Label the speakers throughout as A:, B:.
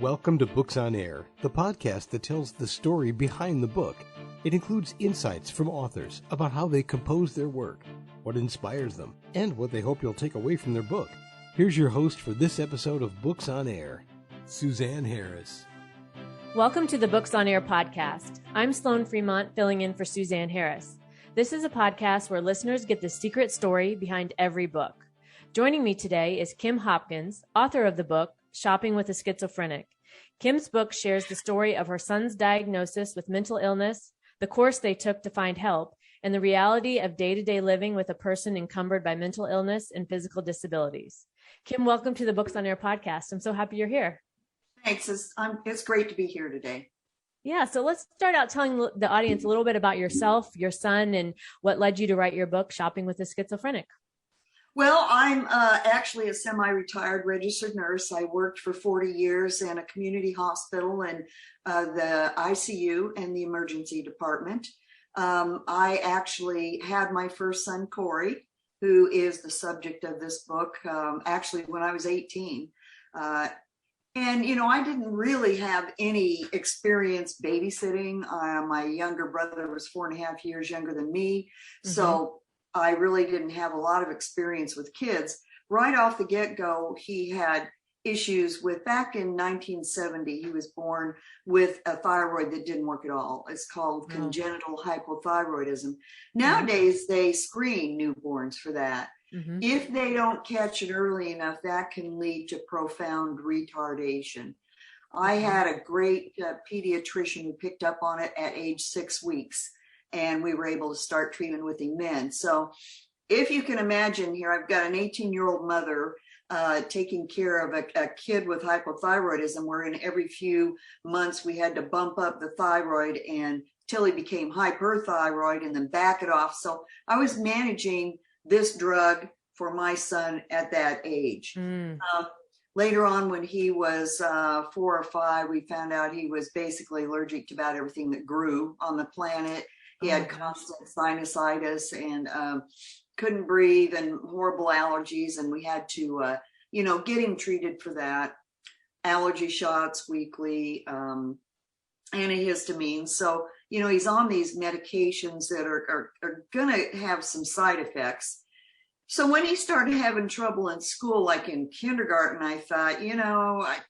A: Welcome to Books on Air, the podcast that tells the story behind the book. It includes insights from authors about how they compose their work, what inspires them, and what they hope you'll take away from their book. Here's your host for this episode of Books on Air, Suzanne Harris.
B: Welcome to the Books on Air podcast. I'm Sloan Fremont, filling in for Suzanne Harris. This is a podcast where listeners get the secret story behind every book. Joining me today is Kim Hopkins, author of the book, Shopping with a Schizophrenic. Kim's book shares the story of her son's diagnosis with mental illness, the course they took to find help, and the reality of day-to-day living with a person encumbered by mental illness and physical disabilities. Kim, welcome to the Books on Air podcast. I'm so happy you're here.
C: Thanks. It's great to be here today.
B: Yeah, so let's start out telling the audience a little bit about yourself, your son, and what led you to write your book, Shopping with a Schizophrenic.
C: Well, I'm actually a semi-retired registered nurse. I worked for 40 years in a community hospital and the ICU and the emergency department. I actually had my first son, Corey, who is the subject of this book, actually when I was 18. And, you know, I didn't really have any experience babysitting. My younger brother was 4.5 years younger than me. Mm-hmm. So I really didn't have a lot of experience with kids. Right off the get-go, he had issues with, back in 1970, he was born with a thyroid that didn't work at all. It's called congenital hypothyroidism. Nowadays, they screen newborns for that. Mm-hmm. If they don't catch it early enough, that can lead to profound retardation. I had a great pediatrician who picked up on it at age 6 weeks. And we were able to start treatment with him then. So if you can imagine here, I've got an 18-year-old mother taking care of a kid with hypothyroidism, wherein every few months we had to bump up the thyroid until he became hyperthyroid and then back it off. So I was managing this drug for my son at that age. Later on, when he was 4 or 5, we found out he was basically allergic to about everything that grew on the planet. He had constant sinusitis and couldn't breathe and horrible allergies. And we had to, get him treated for that. Allergy shots weekly, antihistamines. So, he's on these medications that are going to have some side effects. So when he started having trouble in school, like in kindergarten, I thought, I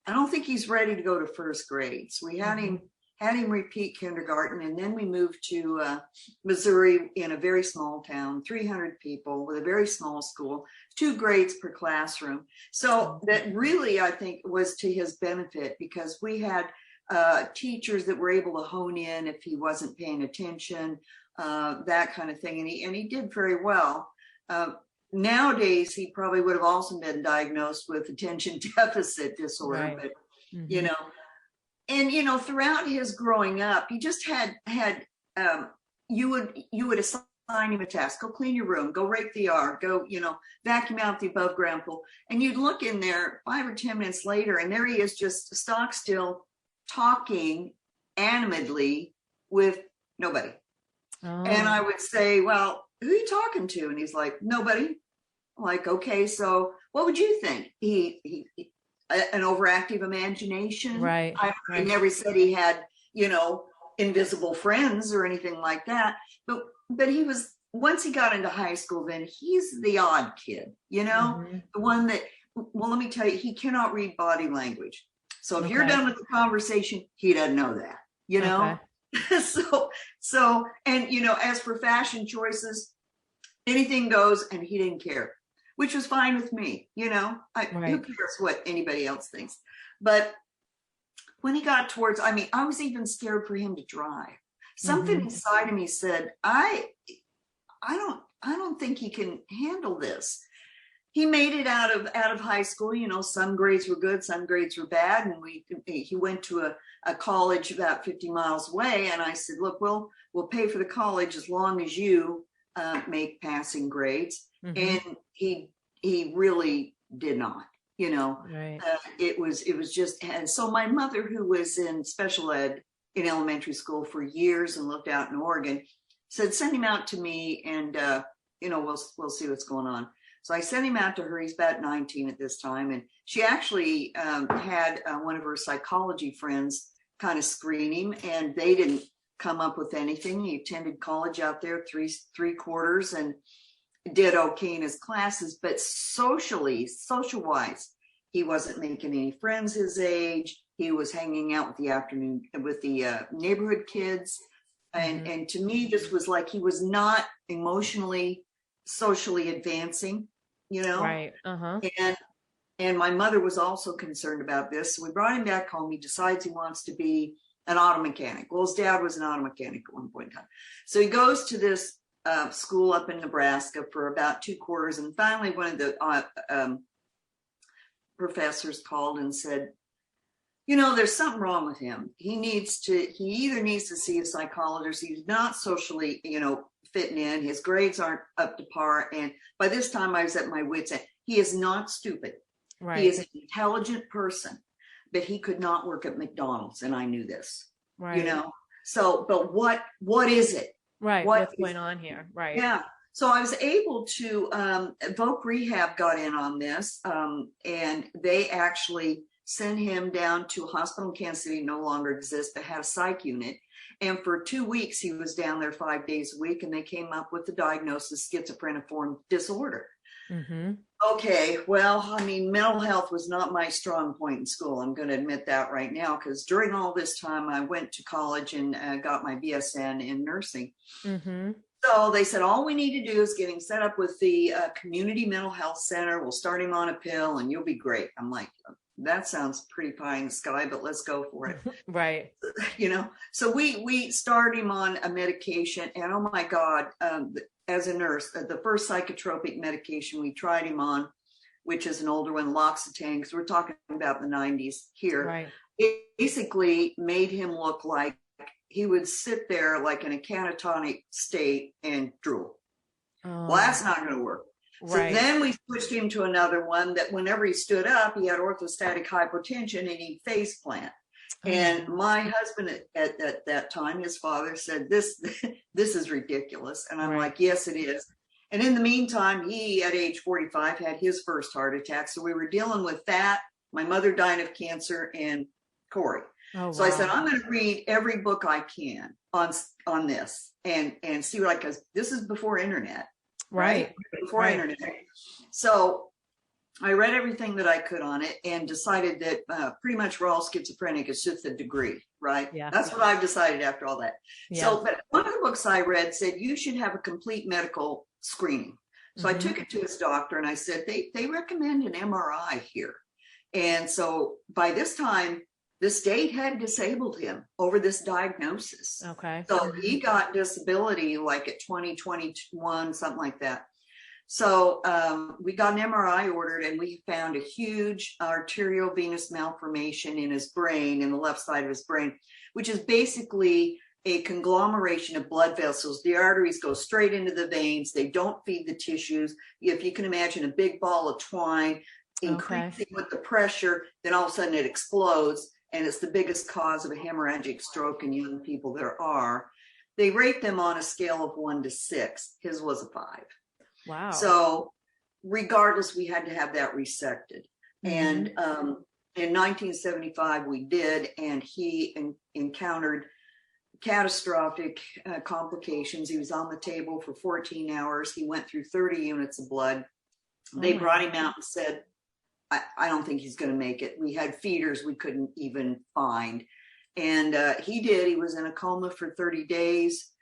C: don't think he's ready to go to first grade. So we had him repeat kindergarten, and then we moved to Missouri in a very small town, 300 people with a very small school, 2 grades per classroom. So that really, I think, was to his benefit, because we had teachers that were able to hone in if he wasn't paying attention, that kind of thing. And he did very well. Nowadays, he probably would have also been diagnosed with attention deficit disorder, right. But, And, throughout his growing up, he just had you would assign him a task: go clean your room, go rake the yard, go, vacuum out the above ground pool. And you'd look in there 5 or 10 minutes later, and there he is, just stock still, talking animatedly with nobody. Oh. And I would say, well, who are you talking to? And he's like, nobody. I'm like, okay, so what would you think? He an overactive imagination.
B: Right.
C: I never said he had, invisible friends or anything like that. But he was, once he got into high school, then he's the odd kid, the one that, well, let me tell you, he cannot read body language. So if you're done with the conversation, he doesn't know that, Okay. So, and, as for fashion choices, anything goes, and he didn't care, which was fine with me. Who cares what anybody else thinks? But when he got towards, I was even scared for him to drive. Something inside of me said, I don't think he can handle this. He made it out of high school. Some grades were good, some grades were bad. And he went to a college about 50 miles away. And I said, look, we'll pay for the college as long as you make passing grades. And he really did not,
B: Right.
C: It was just, and so my mother, who was in special ed in elementary school for years and lived out in Oregon, said, send him out to me, and we'll see what's going on. So I sent him out to her. He's about 19 at this time. And she actually had one of her psychology friends kind of screen him, and they didn't come up with anything. He attended college out there, three quarters, and did okay in his classes. But social-wise, he wasn't making any friends his age. He was hanging out with the neighborhood kids. And to me, this was like he was not emotionally, socially advancing,
B: Right.
C: And my mother was also concerned about this. So we brought him back home. He decides he wants to be an auto mechanic. Well, his dad was an auto mechanic at one point in time. So he goes to this school up in Nebraska for about 2 quarters. And finally, one of the professors called and said, there's something wrong with him. He either needs to see a psychologist. He's not socially, fitting in. His grades aren't up to par. And by this time I was at my wit's end. He is not stupid.
B: Right.
C: He is an intelligent person, but he could not work at McDonald's. And I knew this,
B: right.
C: So, but what is it?
B: Right. What's going on here? Right.
C: Yeah. So I was able to, Voc Rehab got in on this, and they actually sent him down to a hospital in Kansas City, no longer exists, but had a psych unit. And for 2 weeks, he was down there 5 days a week, and they came up with the diagnosis, schizophreniform disorder.
B: Mm-hmm.
C: Okay, well, mental health was not my strong point in school. I'm going to admit that right now, because during all this time, I went to college and got my BSN in nursing.
B: Mm-hmm.
C: So they said, all we need to do is get him set up with the community mental health center. We'll start him on a pill and you'll be great. I'm like, that sounds pretty pie in the sky, but let's go for it.
B: Right.
C: So we start him on a medication, and oh my God, as a nurse, the first psychotropic medication we tried him on, which is an older one, L'Occitane, because we're talking about the 90s here,
B: right.
C: It basically made him look like he would sit there like in a catatonic state and drool.
B: Oh.
C: Well, that's not going to work.
B: Right.
C: So then we switched him to another one that whenever he stood up, he had orthostatic hypotension and he'd face plant. Oh. And my husband at that time, his father said, this is ridiculous. And I'm
B: right.
C: like, yes, it is. And in the meantime, he, at age 45, had his first heart attack. So we were dealing with that. My mother died of cancer, and Corey.
B: Oh,
C: so wow. I said, I'm going to read every book I can on this and see what because this is before internet.
B: Right.
C: Before right. internet. So I read everything that I could on it and decided that pretty much we're all schizophrenic. It's just a degree, right?
B: Yeah.
C: That's what I've decided after all that. Yeah. So, but one of the books I read said you should have a complete medical screening. So I took it to his doctor and I said, they recommend an MRI here. And so by this time, the state had disabled him over this diagnosis.
B: Okay.
C: So he got disability like at 2021, something like that. So we got an MRI ordered, and we found a huge arterial venous malformation in his brain, in the left side of his brain, which is basically a conglomeration of blood vessels. The arteries go straight into the veins. They don't feed the tissues. If you can imagine a big ball of twine increasing with the pressure, then all of a sudden it explodes. And it's the biggest cause of a hemorrhagic stroke in young people there are. They rate them on a scale of 1 to 6. His was a 5.
B: Wow.
C: So regardless, we had to have that resected. Mm-hmm. And in 1975, we did, and he encountered catastrophic complications. He was on the table for 14 hours. He went through 30 units of blood. They brought him out and said, I don't think he's going to make it. We had feeders we couldn't even find. And he did. He was in a coma for 30 days.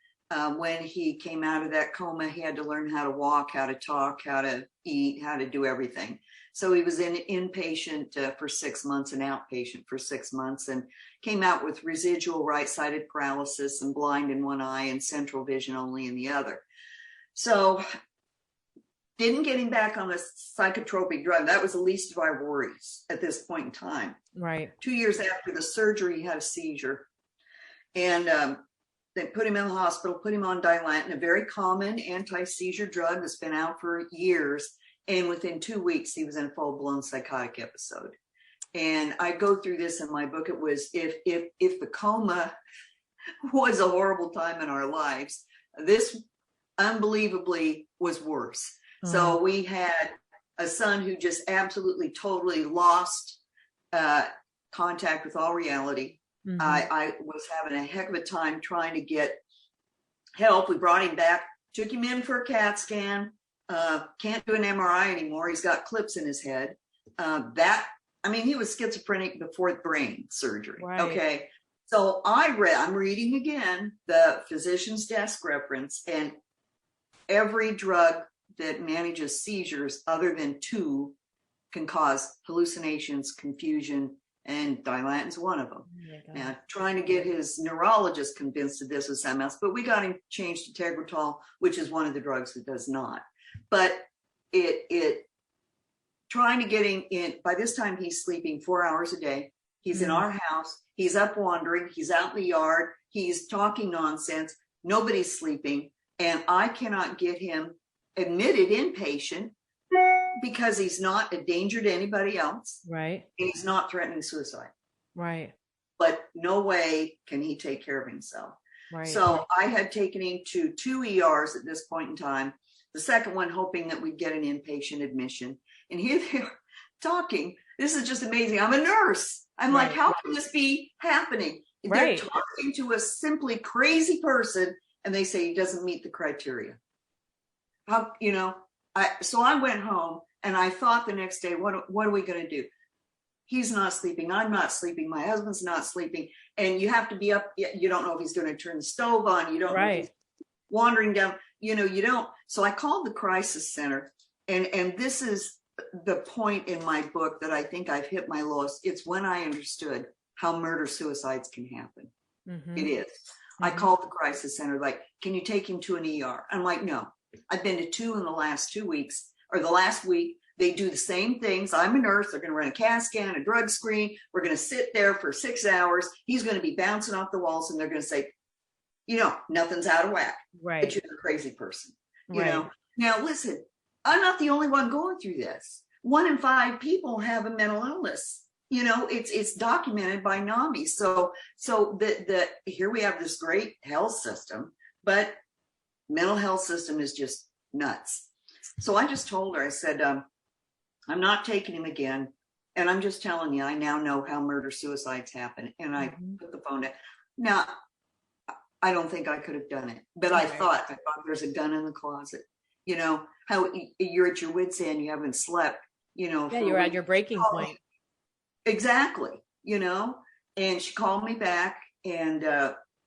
C: When he came out of that coma, he had to learn how to walk, how to talk, how to eat, how to do everything. So he was inpatient for 6 months and outpatient for 6 months, and came out with residual right-sided paralysis and blind in one eye and central vision only in the other. So didn't get him back on the psychotropic drug. That was the least of our worries at this point in time.
B: Right. 2
C: years after the surgery, he had a seizure. And they put him in the hospital, put him on Dilantin, a very common anti-seizure drug that's been out for years. And within 2 weeks, he was in a full-blown psychotic episode. And I go through this in my book. It was, if the coma was a horrible time in our lives, this unbelievably was worse. So we had a son who just absolutely, totally lost contact with all reality. I was having a heck of a time trying to get help. We brought him back, took him in for a CAT scan. Can't do an MRI anymore. He's got clips in his head. He was schizophrenic before brain surgery. Right. Okay. So I'm reading again the physician's desk reference, and every drug that manages seizures other than 2 can cause hallucinations, confusion, and Dilantin's one of them. Now, trying to get his neurologist convinced that this was something else, but we got him changed to Tegretol, which is one of the drugs that does not. But trying to get him in, by this time he's sleeping 4 hours a day. He's in our house. He's up wandering. He's out in the yard. He's talking nonsense. Nobody's sleeping. And I cannot get him admitted inpatient because he's not a danger to anybody else.
B: Right.
C: And he's not threatening suicide.
B: Right.
C: But no way can he take care of himself.
B: Right.
C: So I had taken him to 2 ERs at this point in time. The second one hoping that we'd get an inpatient admission. And here they're talking. This is just amazing. I'm a nurse. I'm like, how can this be happening? They're talking to a simply crazy person, and they say he doesn't meet the criteria. So I went home, and I thought the next day, what are we going to do? He's not sleeping. I'm not sleeping. My husband's not sleeping. And you have to be up. You don't know if he's going to turn the stove on. You don't know if he's wandering down. You don't. So I called the crisis center, and this is the point in my book that I think I've hit my lowest. It's when I understood how murder-suicides can happen. It is. I called the crisis center, like, can you take him to an ER? I'm like, no. I've been to 2 in the last 2 weeks, or the last week. They do the same things. I'm a nurse. They're going to run a CAT scan, a drug screen. We're going to sit there for 6 hours. He's going to be bouncing off the walls, and they're going to say, nothing's out of whack. Right. But you're a crazy person. You know. Now, listen, I'm not the only one going through this. 1 in 5 people have a mental illness. It's documented by NAMI. So here we have this great health system, but mental health system is just nuts. So I just told her, I said, I'm not taking him again. And I'm just telling you, I now know how murder-suicides happen. And I put the phone down. Now, I don't think I could have done it, but I thought there's a gun in the closet. How you're at your wit's end, you haven't slept,
B: you're at your breaking point.
C: Exactly. And she called me back and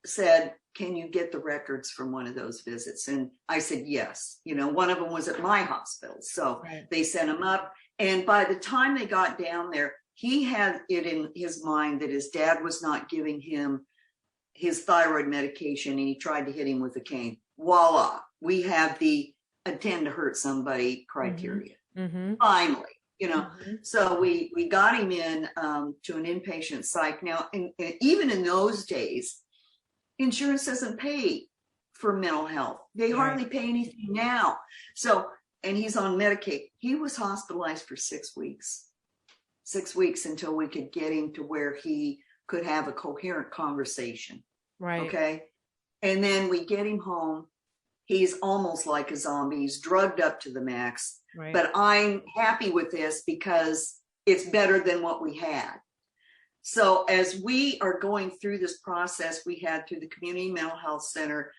C: said, can you get the records from one of those visits? And I said, yes. One of them was at my hospital. So they sent him up. And by the time they got down there, he had it in his mind that his dad was not giving him his thyroid medication, and he tried to hit him with a cane. Voila. We have the intend to hurt somebody criteria. Finally. So we got him in to an inpatient psych. Now, and even in those days, insurance doesn't pay for mental health. They hardly pay anything now. So, and he's on Medicaid. He was hospitalized for 6 weeks. 6 weeks until we could get him to where he could have a coherent conversation. Right. Okay. And then we get him home. He's almost like a zombie. He's drugged up to the max. Right. But I'm happy with this because it's better than what we had. So as we are going through this process, we had through the Community Mental Health Center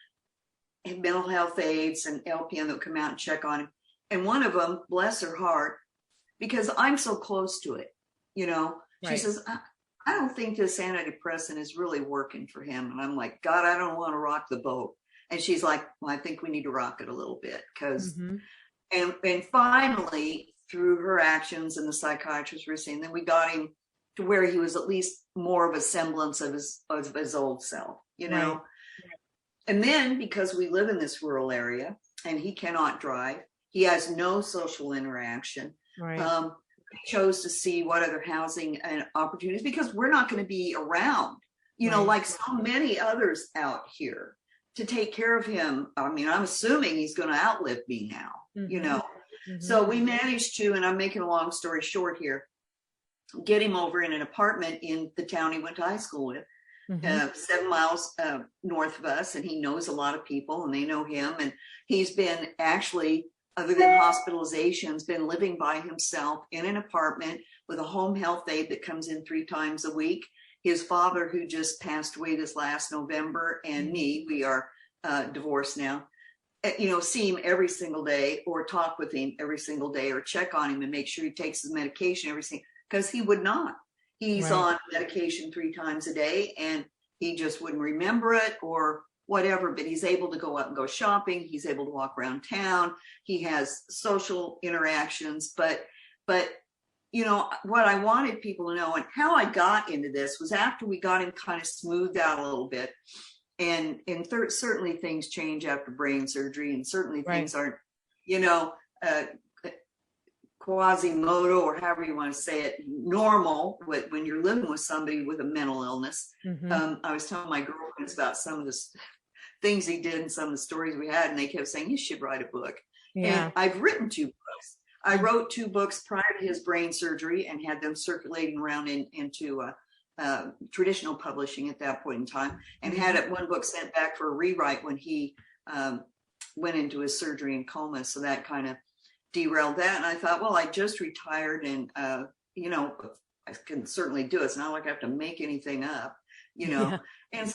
C: and mental health aides and LPN that would come out and check on him. And one of them, bless her heart, because I'm so close to it, she says, I don't think this antidepressant is really working for him. And I'm like, God, I don't want to rock the boat. And she's like, well, I think we need to rock it a little bit because, and finally through her actions and the psychiatrist were saying, then we got him to where he was at least more of a semblance of his old self, Right. And then because we live in this rural area and he cannot drive, he has no social interaction. Right. We chose to see what other housing and opportunities, because we're not going to be around, like so many others out here to take care of him. I mean, I'm assuming he's going to outlive me now, So we managed to, and I'm making a long story short here, get him over in an apartment in the town he went to high school with, 7 miles north of us. And he knows a lot of people and they know him. And he's been actually other than hospitalizations, been living by himself in an apartment with a home health aide that comes in 3 times a week. His father, who just passed away this last November, and me, we are divorced now, see him every single day, or talk with him every single day, or check on him and make sure he takes his medication every single, because he would not. He's on medication 3 times a day, and he just wouldn't remember it or whatever, but he's able to go out and go shopping. He's able to walk around town. He has social interactions, but what I wanted people to know, and how I got into this, was after we got him kind of smoothed out a little bit. And certainly things change after brain surgery, and certainly things aren't, quasimodo, or however you want to say it, normal when you're living with somebody with a mental illness. I was telling my girlfriends about some of the things he did and some of the stories we had, and they kept saying, you should write a book. And I've written 2 books. I wrote 2 books prior to his brain surgery and had them circulating around into traditional publishing at that point in time, and had one book sent back for a rewrite when he went into his surgery and coma. So that kind of derailed that. And I thought, well, I just retired, and I can certainly do it. It's not like I have to make anything up, And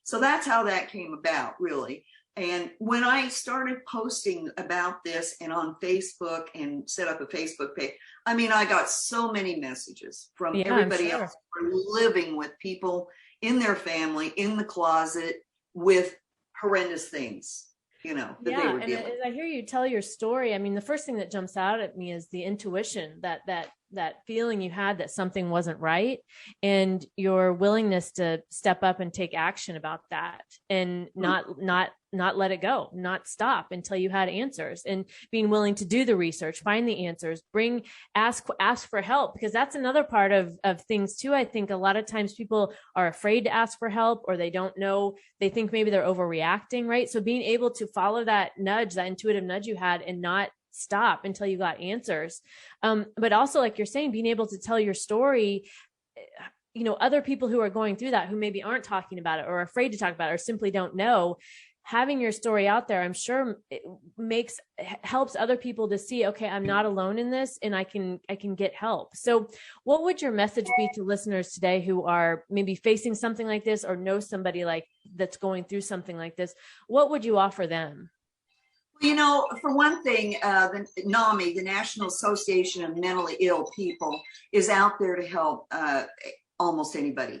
C: so that's how that came about, really. And when I started posting about this and on Facebook and set up a Facebook page, I got so many messages from everybody else who were living with people in their family, in the closet, with horrendous things, that they were dealing with.
B: And as I hear you tell your story, the first thing that jumps out at me is the intuition, that feeling you had that something wasn't right, and your willingness to step up and take action about that, and not let it go, not stop until you had answers, and being willing to do the research, find the answers, ask for help, because that's another part of things too. I think a lot of times people are afraid to ask for help, or they don't know, they think maybe they're overreacting, right? So being able to follow that nudge, that intuitive nudge you had, and not stop until you got answers. But also, like you're saying, being able to tell your story, other people who are going through that, who maybe aren't talking about it, or afraid to talk about it, or simply don't know, having your story out there, I'm sure it helps other people to see, okay, I'm not alone in this, and I can get help. So what would your message be to listeners today who are maybe facing something like this, or know somebody that's going through something like this? What would you offer them?
C: For one thing, the NAMI, the National Association of Mentally Ill People, is out there to help almost anybody.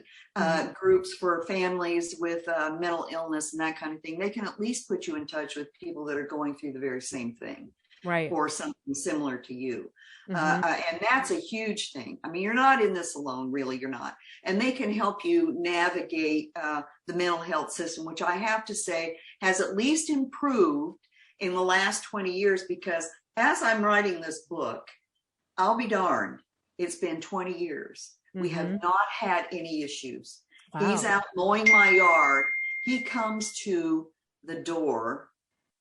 C: Groups for families with mental illness and that kind of thing. They can at least put you in touch with people that are going through the very same thing,
B: right,
C: or something similar to you. And that's a huge thing. You're not in this alone, really, you're not. And they can help you navigate the mental health system, which I have to say has at least improved in the last 20 years, because as I'm writing this book, I'll be darned, it's been 20 years. We have not had any issues. Wow. He's out mowing my yard. He comes to the door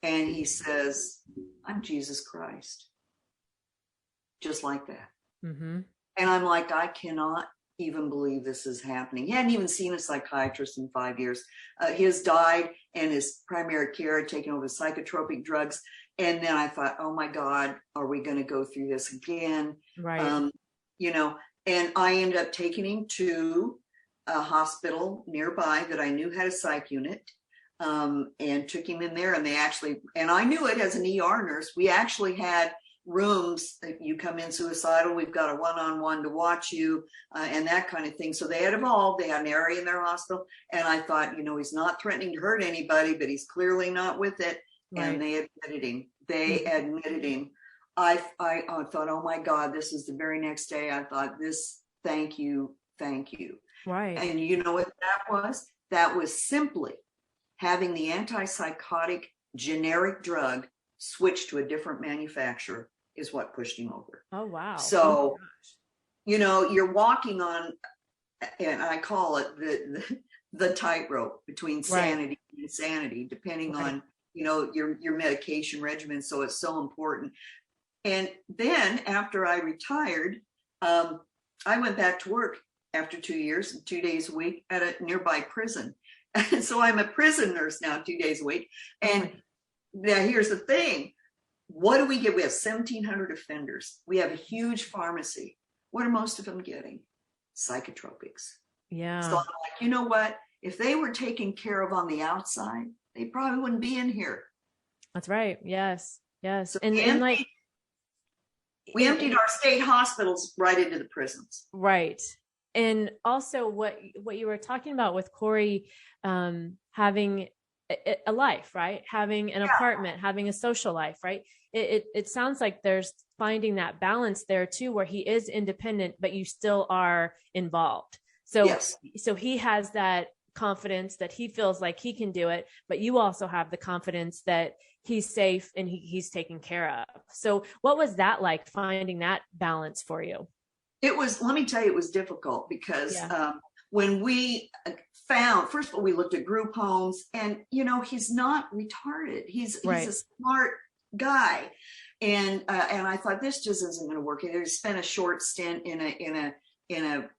C: and he says, I'm Jesus Christ. Just like that. And I'm like, I cannot even believe this is happening. He hadn't even seen a psychiatrist in 5 years. His died, and his primary care had taken over psychotropic drugs. And then I thought, oh my God, are we going to go through this again?
B: Right.
C: And I ended up taking him to a hospital nearby that I knew had a psych unit, and took him in there. And I knew it as an ER nurse. We actually had rooms that you come in suicidal, we've got a one-on-one to watch you, and that kind of thing. So they had evolved. They had an area in their hospital. And I thought, he's not threatening to hurt anybody, but he's clearly not with it. Right. And they admitted him. I thought, oh my God, this is the very next day. I thought, thank you.
B: Right.
C: And you know what that was? That was simply having the antipsychotic generic drug switched to a different manufacturer is what pushed him over.
B: Oh, wow.
C: So, you're walking on, and I call it the tightrope between sanity and insanity, depending on, your medication regimen. So it's so important. And then after I retired, I went back to work after 2 years, 2 days a week at a nearby prison. And so I'm a prison nurse now, 2 days a week. And now here's the thing. what do we get? We have 1,700 offenders. We have a huge pharmacy. What are most of them getting? Psychotropics.
B: Yeah.
C: So I'm like, you know what? If they were taken care of on the outside, they probably wouldn't be in here.
B: That's right. Yes. Yes.
C: So
B: And
C: we emptied our state hospitals right into the prisons.
B: Right. And also what you were talking about with Corey, having a life, right? Having an apartment, having a social life, right? It sounds like there's finding that balance there too, where he is independent, but you still are involved. So,
C: yes.
B: So he has that confidence that he feels like he can do it, but you also have the confidence that he's safe and he's taken care of. So what was that like, finding that balance for you?
C: It was, let me tell you, it was difficult because when we found, first of all, we looked at group homes, and, you know, he's not retarded. He's a smart guy. And I thought, this just isn't going to work. And I spent a short stint in a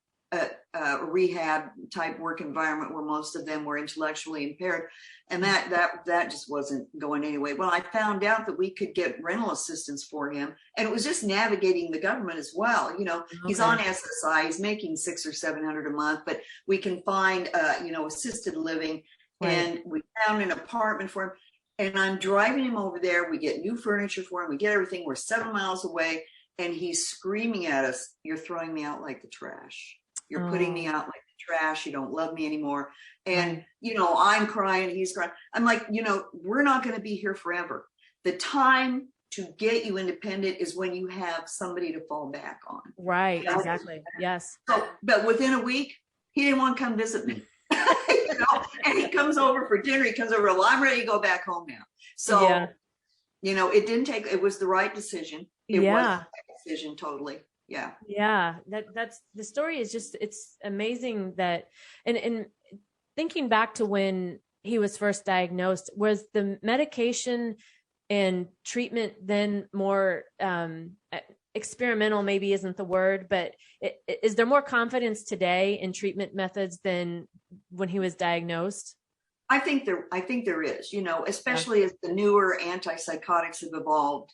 C: rehab type work environment where most of them were intellectually impaired. And that just wasn't going anyway. Well, I found out that we could get rental assistance for him, and it was just navigating the government as well. You know, he's on SSI, he's making $600 or $700 a month, but we can find, assisted living. Right. And we found an apartment for him, and I'm driving him over there. We get new furniture for him. We get everything. We're 7 miles away, and he's screaming at us, "You're throwing me out like the trash. You're putting me out like the trash. You don't love me anymore." And, you know, I'm crying, he's crying. I'm like, you know, we're not going to be here forever. The time to get you independent is when you have somebody to fall back on.
B: Right. You know? Exactly. Yes.
C: So, but within a week, he didn't want to come visit me. You know, and he comes over for dinner. He comes over, well, I'm ready to go back home now. So, you know, it was the right decision. It was the right decision, totally. Yeah.
B: Yeah. That's the story is just, it's amazing that, and thinking back to when he was first diagnosed, was the medication and treatment then more, experimental, maybe isn't the word, but is there more confidence today in treatment methods than when he was diagnosed?
C: I think there is, you know, especially as the newer antipsychotics have evolved,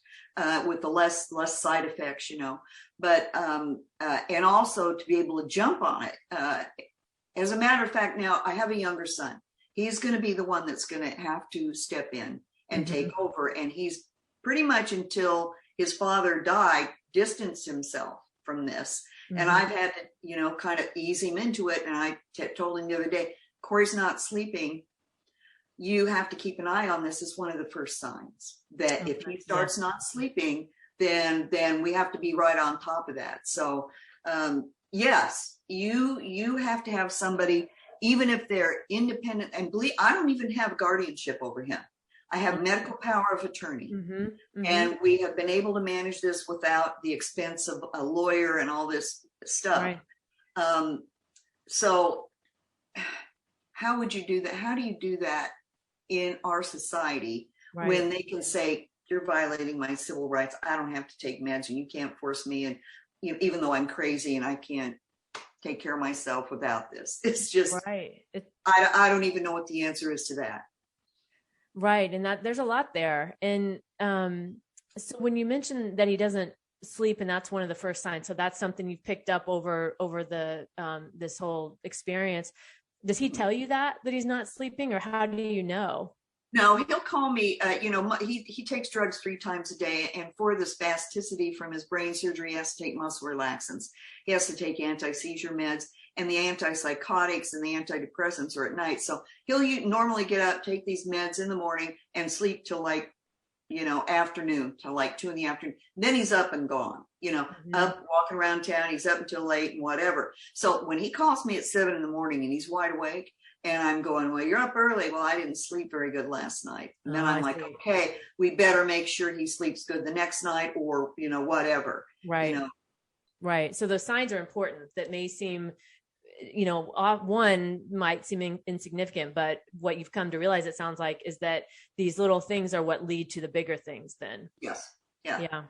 C: with the less side effects, you know, but, and also to be able to jump on it. As a matter of fact, now I have a younger son. He's going to be the one that's going to have to step in and take over. And he's pretty much, until his father died, distanced himself from this. And I've had to, you know, kind of ease him into it. And I told him the other day, Corey's not sleeping. You have to keep an eye on this. Is one of the first signs that if he starts not sleeping, then we have to be right on top of that. So, yes, you have to have somebody, even if they're independent, and believe, I don't even have guardianship over him. I have medical power of attorney, and we have been able to manage this without the expense of a lawyer and all this stuff. Right. So how would you do that? How do you do that in our society when they can say, you're violating my civil rights? I don't have to take meds, and you can't force me. And you know, even though I'm crazy and I can't take care of myself without this, it's just, I don't even know what the answer is to that.
B: Right. And that there's a lot there. And so when you mentioned that he doesn't sleep, and that's one of the first signs, so that's something you've picked up over the this whole experience. Does he tell you that he's not sleeping, or how do you know?
C: No, he'll call me. You know, he takes drugs 3 times a day, and for the spasticity from his brain surgery, he has to take muscle relaxants. He has to take anti-seizure meds, and the antipsychotics and the antidepressants are at night. So he'll normally get up, take these meds in the morning, and sleep till like, you know, afternoon, till like 2 PM. Then he's up and gone, you know, up walking around town. He's up until late and whatever. So when he calls me at 7 AM and he's wide awake, and I'm going, well, you're up early. Well, I didn't sleep very good last night. And then I'm like, okay, we better make sure he sleeps good the next night, or, you know, whatever.
B: Right.
C: You know?
B: Right. So those signs are important that may seem, you know, one might seem insignificant, but what you've come to realize, it sounds like, is that these little things are what lead to the bigger things then.
C: Yes. Yeah.
B: Yeah.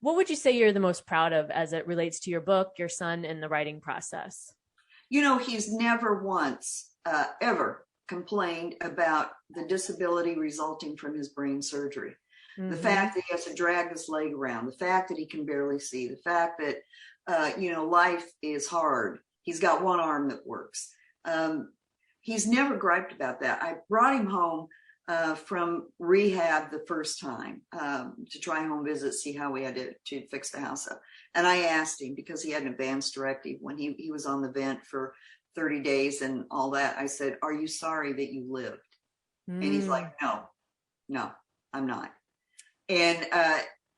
B: What would you say you're the most proud of as it relates to your book, your son, and the writing process?
C: You know, he's never once ever complained about the disability resulting from his brain surgery. the fact that he has to drag his leg around, the fact that he can barely see, the fact that, life is hard. He's got one arm that works. He's never griped about that. I brought him home from rehab the first time to try home visit, see how we had to fix the house up. And I asked him, because he had an advance directive when he was on the vent for 30 days and all that. I said, "Are you sorry that you lived?" And he's like, no, I'm not. And,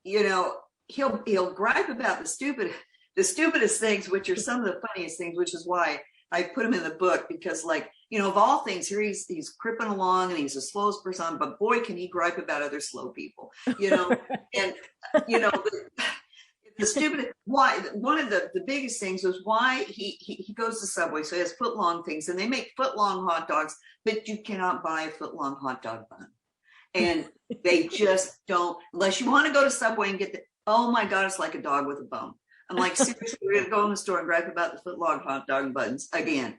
C: he'll gripe about the stupidest things, which are some of the funniest things, which is why I put him in the book, because of all things here, he's cripping along and he's the slowest person, but boy, can he gripe about other slow people, and, the stupid, why, one of the biggest things was why he goes to Subway. So he has foot long things, and they make foot long hot dogs, but you cannot buy a foot long hot dog bun. And they just don't, unless you want to go to Subway and get oh my God, it's like a dog with a bone. I'm like, seriously, we're going to go in the store and gripe about the foot long hot dog buns again.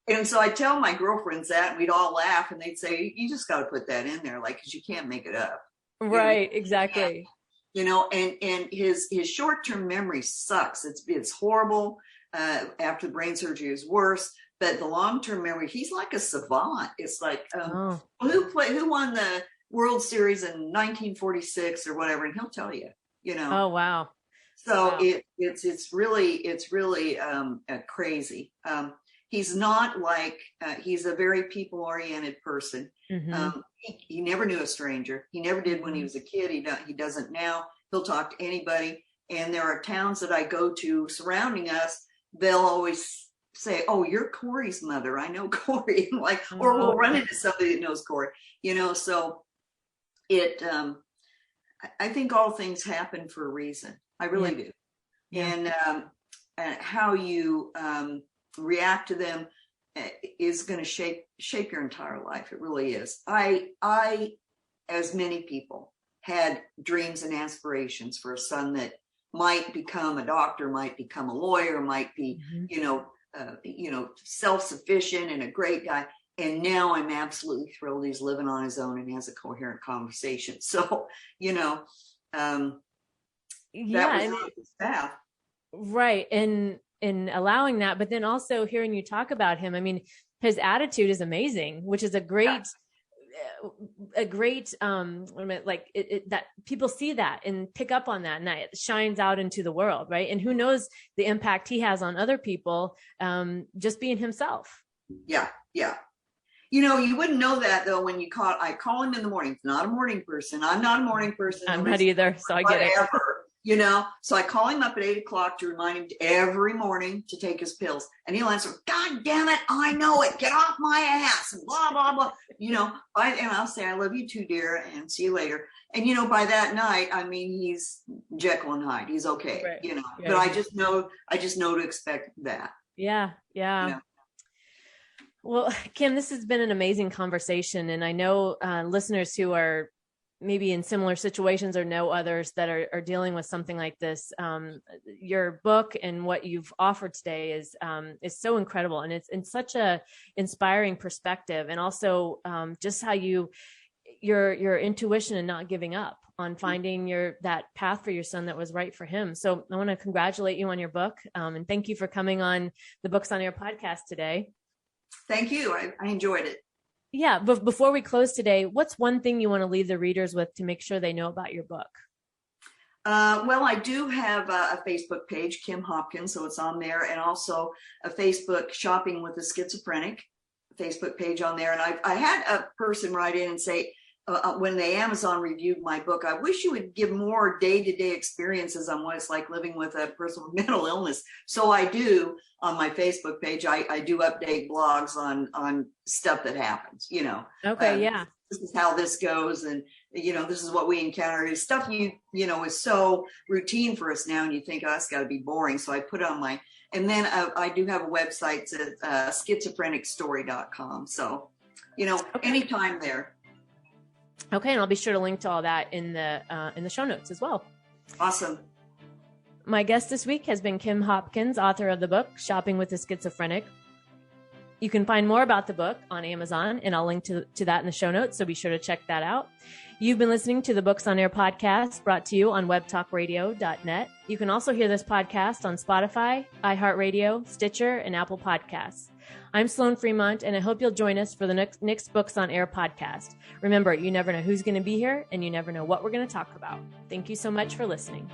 C: And so I tell my girlfriends that, and we'd all laugh, and they'd say, "You just got to put that in there, because you can't make it up."
B: Right. Exactly.
C: And his short-term memory sucks. It's horrible. After the brain surgery is worse, but the long-term memory, he's like a savant. It's like, who won the World Series in 1946 or whatever, and he'll tell you.
B: Oh wow.
C: So
B: wow.
C: It's really crazy. He's not like, he's a very people-oriented person. He never knew a stranger. He never did when he was a kid. He doesn't now. He'll talk to anybody. And there are towns that I go to surrounding us. They'll always say, "Oh, you're Corey's mother. I know Corey." Or we'll run into somebody that knows Corey. So I think all things happen for a reason. I really do. And how you react to them is going to shape your entire life. It really is. I, as many people, had dreams and aspirations for a son that might become a doctor, might become a lawyer, might be, self-sufficient and a great guy. And now I'm absolutely thrilled he's living on his own and has a coherent conversation. So, that was his path.
B: Right. And allowing that, but then also hearing you talk about him, I mean, his attitude is amazing, which is a great that people see that and pick up on that, and that shines out into the world. Right. And who knows the impact he has on other people, just being himself.
C: Yeah. Yeah. You wouldn't know that though when I call him in the morning. He's not a morning person. I'm not a morning person.
B: I'm not either. So I get it.
C: So I call him up at 8:00 to remind him every morning to take his pills, and he'll answer, "God damn it, I know it. Get off my ass," and blah blah blah. And I'll say, "I love you too, dear, and see you later." And by that night, I mean, he's Jekyll and Hyde. He's okay. Right.
B: Yeah.
C: But I just know to expect that.
B: Yeah. Well, Kim, this has been an amazing conversation, and I know listeners who are maybe in similar situations or know others that are dealing with something like this. Your book and what you've offered today is so incredible, and it's in such a inspiring perspective, and also just how your intuition and not giving up on finding that path for your son that was right for him. So I want to congratulate you on your book, and thank you for coming on the Books on Air podcast today.
C: Thank you. I enjoyed it.
B: Yeah. But before we close today, what's one thing you want to leave the readers with to make sure they know about your book?
C: Well, I do have a Facebook page, Kim Hopkins, so it's on there, and also a Facebook Shopping with a Schizophrenic Facebook page on there. And I had a person write in and say, when they Amazon reviewed my book, "I wish you would give more day-to-day experiences on what it's like living with a person with mental illness." So I do on my Facebook page. I do update blogs on stuff that happens,
B: Okay. Yeah.
C: This is how this goes. And, this is what we encounter. It's stuff, is so routine for us now. And you think, oh, that's gotta be boring. So I put it on and then I do have a website at schizophrenicstory.com. So, anytime there.
B: Okay. And I'll be sure to link to all that in the show notes as well.
C: Awesome.
B: My guest this week has been Kim Hopkins, author of the book Shopping with a Schizophrenic. You can find more about the book on Amazon, and I'll link to that in the show notes, so be sure to check that out. You've been listening to the Books on Air podcast, brought to you on webtalkradio.net. You can also hear this podcast on Spotify, iHeartRadio, Stitcher, and Apple Podcasts. I'm Sloan Fremont, and I hope you'll join us for the next Books on Air podcast. Remember, you never know who's going to be here, and you never know what we're going to talk about. Thank you so much for listening.